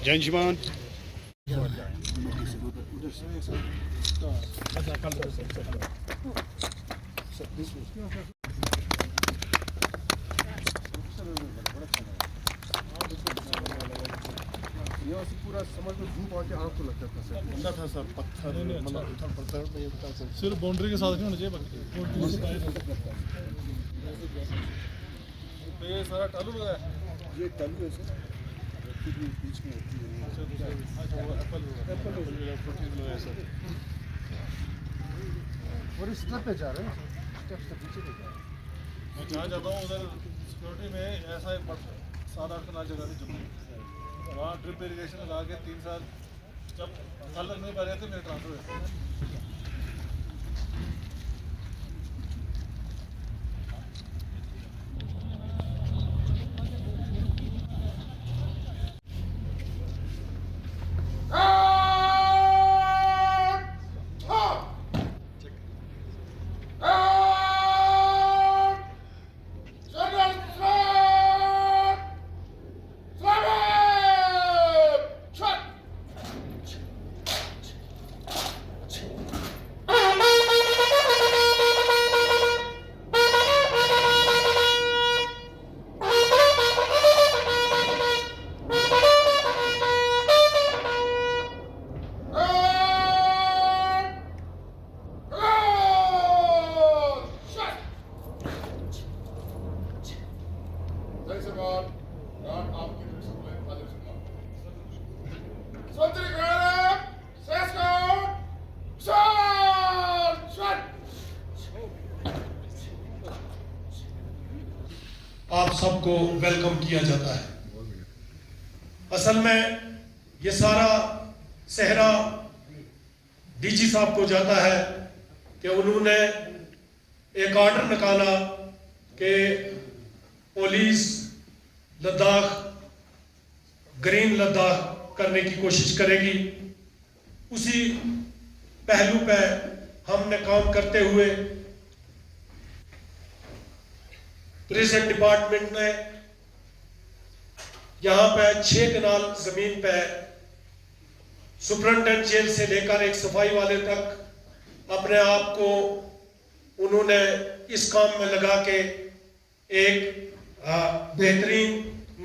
Gençman. यहाँ से पूरा समझ में धूप आके आँख को लगता था सर, ठंडा था सर, पत्थर मतलब उथल पत्थर में ये बता सर, सिर्फ बाउंड्री के साथ नहीं होना चाहिए बाकी तो ये सारा टालू लगा है, ये टालू है सर, बीच में होती है, अच्छा वो एप्पल प्रोटीन है सर, और इस स्टेप पे जा रहे हैं, स्टेप से पीछे पे जा रहे हैं। मैं जहाँ जाता हूँ उधर सिक्योरिटी में ऐसा एक 7-8 कनाल जगह थी जम्मू, वहाँ ड्रिप इरीगेशन लगा के 3 साल जब साल तक नहीं पा रहे थे मेरे ट्रांसफर हुए। आप सबको वेलकम किया जाता है। असल में ये सारा सेहरा डीजी साहब को जाता है कि उन्होंने एक ऑर्डर निकाला कि पुलिस लद्दाख ग्रीन लद्दाख करने की कोशिश करेगी। उसी पहलू पे हमने काम करते हुए टूरिज्म डिपार्टमेंट ने यहाँ पे 6 कनाल जमीन पे सुपरिटेंडेंट जेल से लेकर एक सफाई वाले तक अपने आप को उन्होंने इस काम में लगा के एक बेहतरीन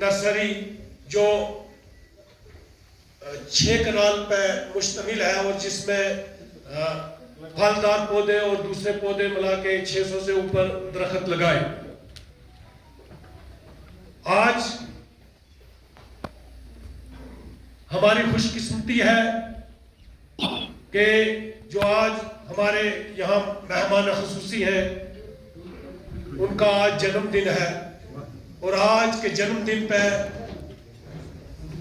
नर्सरी जो 6 कनाल पे मुश्तमिल है और जिसमें फलदार पौधे और दूसरे पौधे मिला के 600 से ऊपर दरख्त लगाए। आज हमारी खुशकिस्मती है कि जो आज हमारे यहाँ मेहमान खुसूसी हैं उनका आज जन्मदिन है और आज के जन्मदिन पे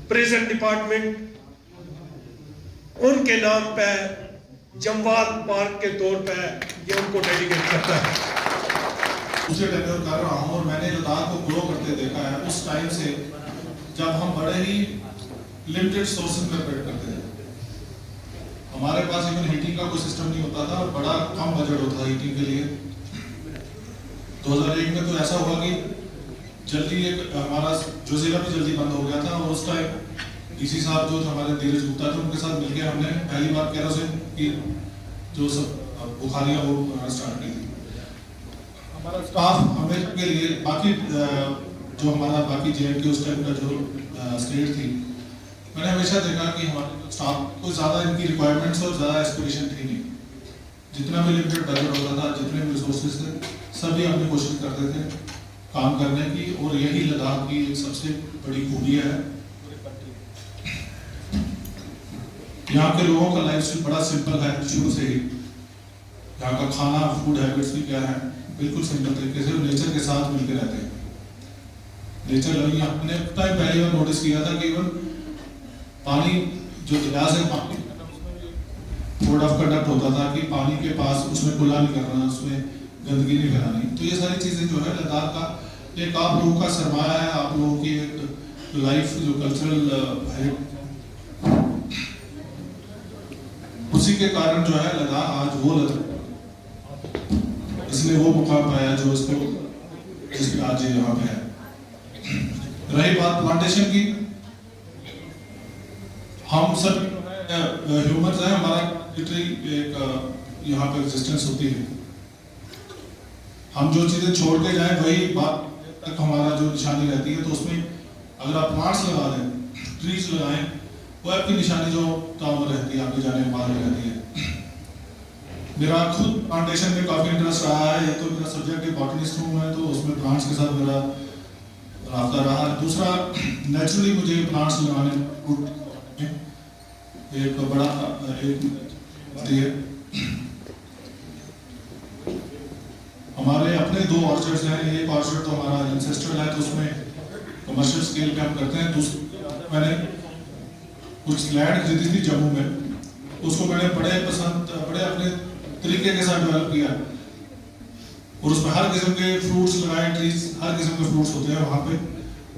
प्रेजेंट डिपार्टमेंट उनके नाम पे जमवाल पार्क के तौर पे ये उनको डेडिकेट करता है। दूसरे टेन्योर कर रहा हूँ और मैंने लद्दाख को ग्रो करते देखा है उस टाइम से जब हम बड़े ही लिमिटेड सोर्सेज में ऑपरेट करते थे। हमारे पास इवन हीटिंग का कोई सिस्टम नहीं होता था और बड़ा कम बजट होता था हीटिंग के लिए। 2001 में तो ऐसा हुआ कि जल्दी एक हमारा जोजिला भी जल्दी बंद हो गया था और उस टाइम डीसी साहब जो हमारे धीरज गुप्ता थे उनके साथ मिलकर हमने पहली बार केरोसिन की जो सब बुखारियाँ वो स्टार्ट की थी। हमारा स्टाफ हमें के लिए बाकी जो हमारा बाकी JNK उस टाइम का जो स्टेट थी, मैंने हमेशा देखा कि हमारे स्टाफ को ज़्यादा इनकी रिक्वायरमेंट्स और ज़्यादा एस्पिरेशन थी नहीं। जितना भी लिमिटेड बजट होता था, जितने भी रिसोर्सेज थे, सभी हमने कोशिश करते थे काम करने की और यही लद्दाख की एक सबसे बड़ी खूबी है। यहाँ के लोगों का लाइफस्टाइल बड़ा सिंपल है शुरू से ही। यहाँ का खाना फूड हैबिट्स भी क्या है बिल्कुल सिंपल तरीके से नेचर के साथ मिलकर रहते हैं। नेचर हमने टाइम पहले बार नोटिस किया था कि इवन पानी जो दरिया से पानी फोर्ड ऑफ कंडक्ट होता था कि पानी के पास उसमें कुल्ला नहीं करना, उसमें गंदगी नहीं फैलानी। तो ये सारी चीजें जो है लद्दाख का एक आप लोगों का सरमाया है, आप लोगों की एक लाइफ जो कल्चरल है उसी के कारण जो है लद्दाख आज वो इसने वो मुकाम पाया जो इसको जिसके आज यहाँ पे है। रही बात प्लांटेशन की, हम सब ह्यूमंस हैं, हमारा लिटरली एक यहाँ पे एग्जिस्टेंस होती है। हम जो चीज़ें छोड़ के जाएं वही बात तक हमारा जो निशानी रहती है। तो उसमें अगर आप प्लांट्स लगा दें, ट्रीज लगाएं, वो आपकी निशानी जो ताउम्र रहती है, आपके जाने के बाद में रहती है। मेरा खुद प्लांटेशन में काफ़ी इंटरेस्ट रहा है। एक तो मेरा सब्जेक्ट बॉटनिस्ट हूँ मैं, तो उसमें प्लांट्स के साथ मेरा रास्ता रहा है। दूसरा, नेचुरली मुझे प्लांट्स लगाने एक बड़ा एक हमारे अपने 2 ऑर्चर्ड्स हैं। एक ऑर्चर्ड तो हमारा एंसेस्ट्रल है, तो उसमें कमर्शियल स्केल पे हम करते हैं। दूसरा, मैंने कुछ लैंड खरीदी थी जम्मू में, उसको मैंने बड़े अपने तरीके के साथ डेवलप किया, और उसमें हर किस्म के फ्रूट्स लगाए, ट्रीज, हर किस्म के फ्रूट्स होते हैं वहाँ पे।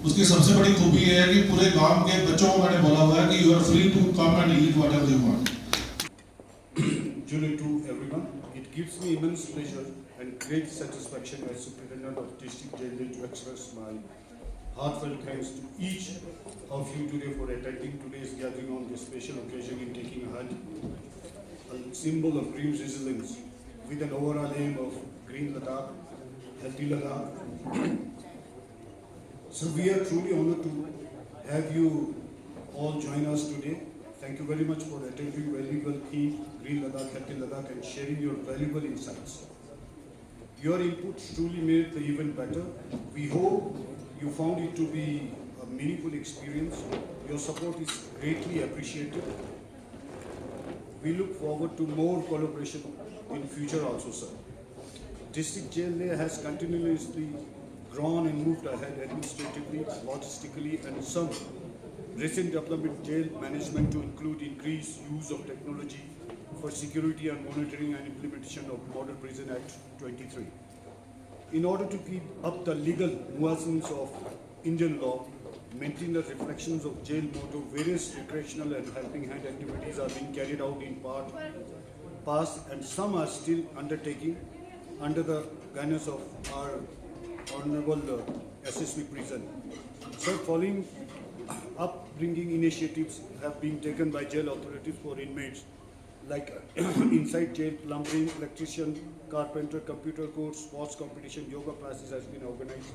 उसकी सबसे बड़ी खूबी ये है कि पूरे गांव के बच्चों को मैंने बोला हुआ है कि you are free to come and eat whatever you want. July to everyone. It gives me immense pleasure and great satisfaction as Superintendent of District Jail to express my heartfelt thanks to each of you today for attending today's gathering on this special occasion in taking a hand, a symbol of green resilience with an overall aim of Green Ladakh, Healthy Ladakh. So we are truly honored to have you all join us today. Thank you very much for attending valuable theme, Green Ladakh, Healthy Ladakh, and sharing your valuable insights. Your inputs truly made the event better. We hope you found it to be a meaningful experience. Your support is greatly appreciated. We look forward to more collaboration in future also, sir. District Jail Leh has continuously grown and moved ahead administratively, logistically, and some recent development jail management to include increased use of technology for security and monitoring and implementation of Model Prison Act 23. In order to keep up the legal nuances of Indian law, maintain the reflections of jail motto, various recreational and helping hand activities are being carried out in past, and some are still undertaking under the guidance of our Honorable SSP Prison. So, following upbringing initiatives have been taken by jail authorities for inmates, like inside jail, plumbing, electrician, carpenter, computer course, sports competition, yoga classes has been organized.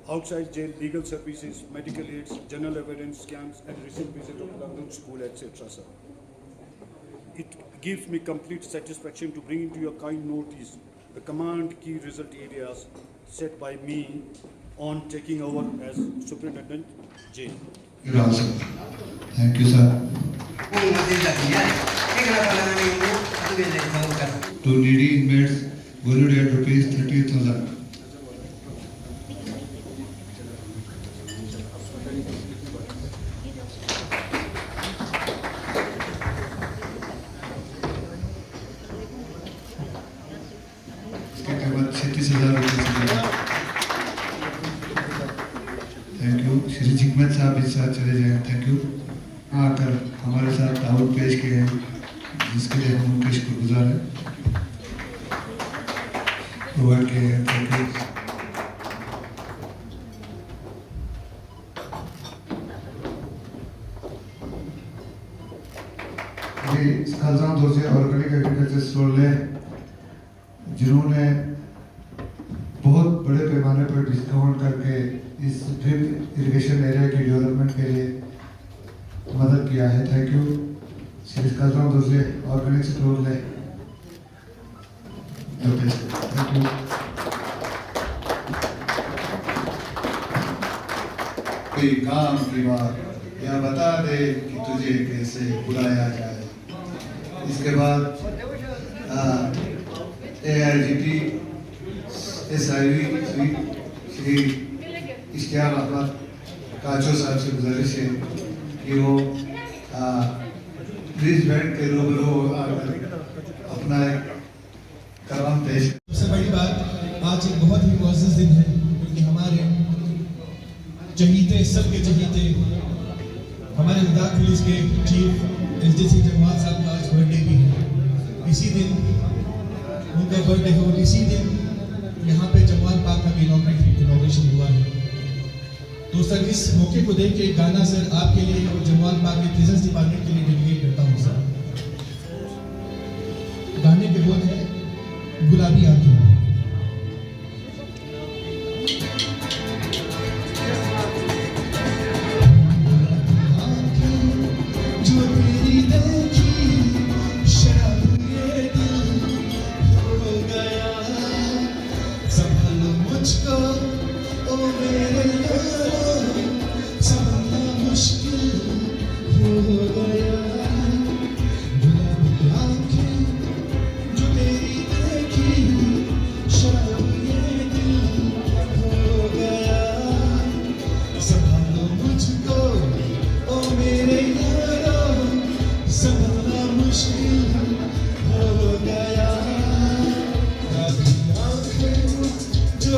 Outside jail, legal services, medical aids, general evidence scans, and recent visit of London School, etc. Sir. It gives me complete satisfaction to bring into your kind notice the command key result areas set by me on taking over as Superintendent Jail. You're awesome. Thank you, sir. To needy inmates, valued at rupees 30,000. इसकी कीमत 36,000 रुपये। Thank you. Shri Jigmat साहब इस साथ चले जाएं। Thank you. आकर हमारे साथ दाऊद पेश किए हैं, जिसके लिए हम उनके शुक्रगुजार हैं। प्रोवाइड किए हैं। Thank you. खालसा दौर से ऑर्गेनिक एग्रीकल्चर स्टोर ले, जिन्होंने बहुत बड़े पैमाने पर डिस्काउंट करके इस ड्रिप इरिगेशन एरिया की डेवलपमेंट के लिए मदद किया है। Thank you. श्री खालसा दौर से ऑर्गेनिक स्टोर ले, थैंक यू। कोई काम की बात या बता दे कि तुझे कैसे बुलाया जाए। इसके बाद AIGP SIV श्री इश्तियाक अहमद काचो साहब से गुजारिश है कि वो प्लीज बैठ के रूबरू आकर अपना एक कलाम पेश। सबसे बड़ी बात, आज एक बहुत ही मुअज़्ज़ज़ दिन है, क्योंकि हमारे चहीते, सबके चहीते, हमारे लद्दाख पुलिस के चीफ SDC जमाल साहब का आज बर्थडे भी है। इसी दिन उनका बर्थडे है और इसी दिन यहाँ पे जमाल पार्क का भी इनॉग्रेशन हुआ है। तो सर इस मौके को देख के एक गाना सर आपके लिए और जमवाल पाक के बिजनेस डिपार्टमेंट के लिए डेडिकेट करता हूँ सर। गाने के बोल है गुलाबी आंखें। जो तेरी देखी शराब ये दिल हो गया, संभालो मुझको ओ मेरे यारो, संभालना मुश्किल हो गया। गुलाबी आंखें जो तेरी देखी शराब ये दिल हो गया, संभालो मुझको ओ मेरे यारो, संभालना मुश्किल हो गया। गुलाबी आंखें जो